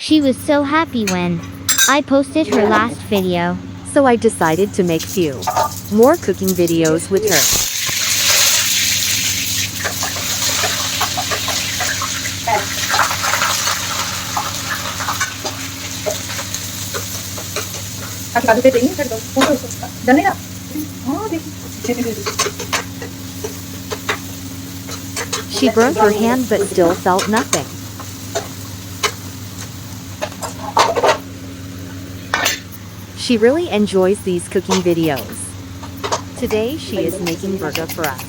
She was so happy when I posted her last video. So I decided to make few more cooking videos with her. She burnt her hand but still felt nothing. She really enjoys these cooking videos. Today she is making burger for us.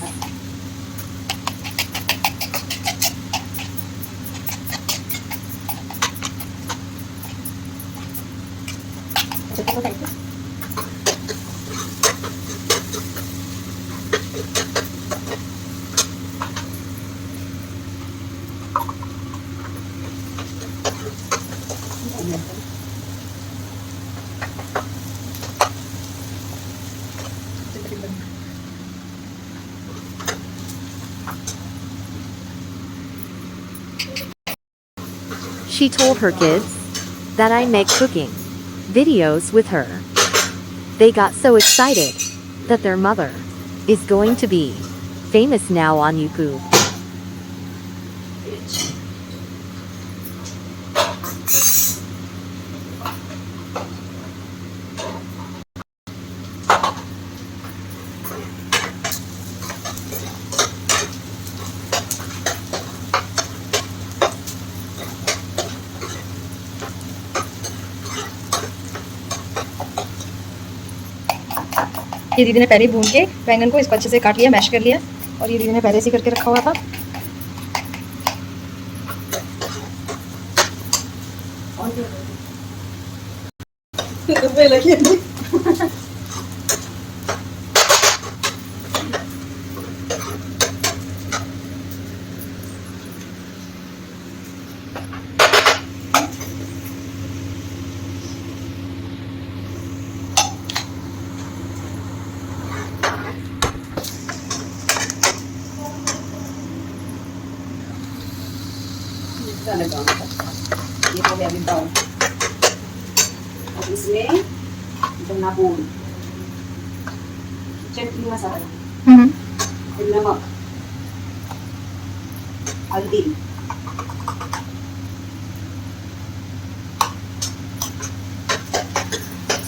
She told her kids that I make cooking videos with her. They got so excited that their mother is going to be famous now on YouTube. ये दीदी ने पहले भून के बैंगन को इसको अच्छे से काट लिया, मैश कर लिया, और ये दीदी ने पहले से करके रखा हुआ था। ये हो गया अभी ब्राउन। अब इसमें धनिया पून, चटनी मसाला, नमक, हल्दी,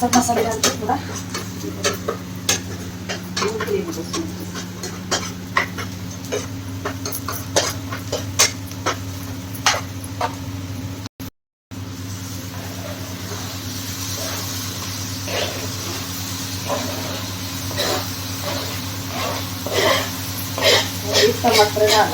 सब मसाले डाल के थोड़ा टमाटर डाल,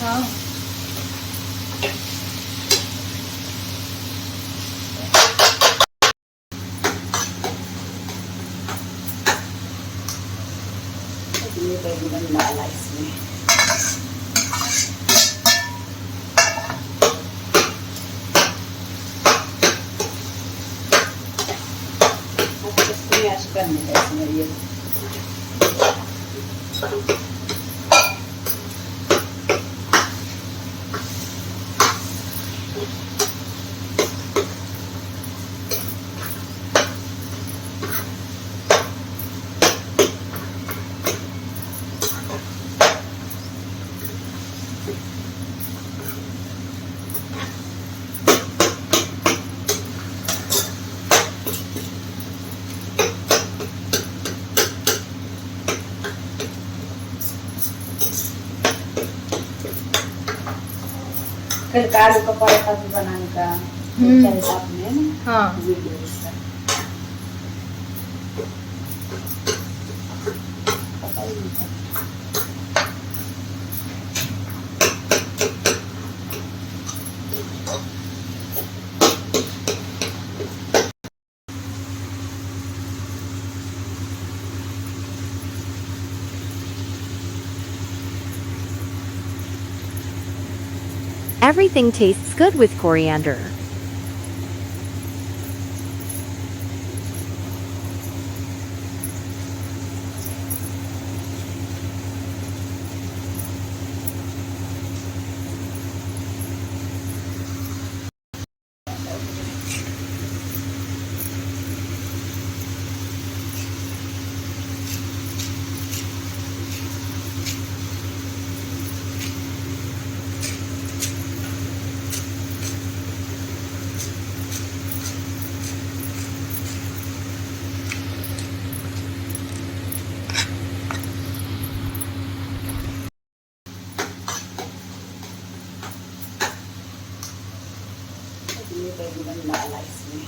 हाँ डाला इसमें। मैश करने का इसमें ये फिर आलू का पराठा भी बनाने का हिसाब में हाँ वीडियो इसका पता ही नहीं था। Everything tastes good with coriander. ये बैंगन डाला इसमें।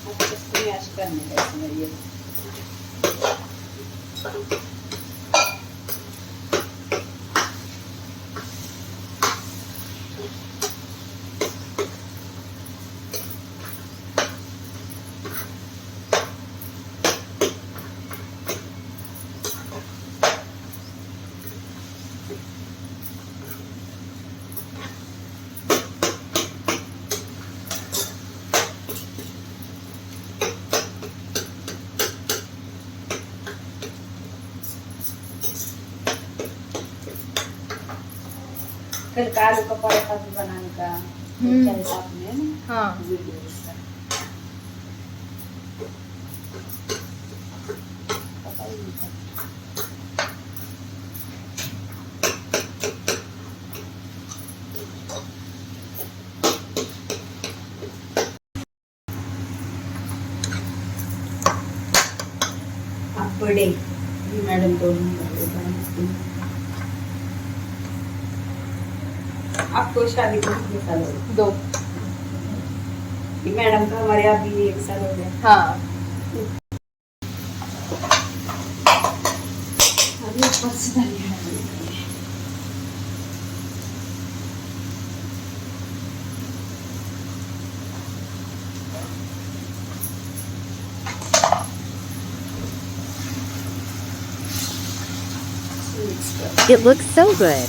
अब इसको मैश करने का इसमें ये कल का आलू का पराठा भी बनाने का चल साथ में ना। हाँ वीडियो इसका पता ही नहीं था। आप बड़े मैडम तो आपको शादी को कितने साल हो गए? 2 मैडम का हमारे यहाँ भी 1 साल हो गया। हाँ अभी ऊपर से धनिया डालनी है। It looks so good.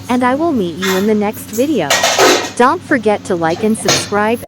And I will meet you in the next video. Don't forget to like and subscribe.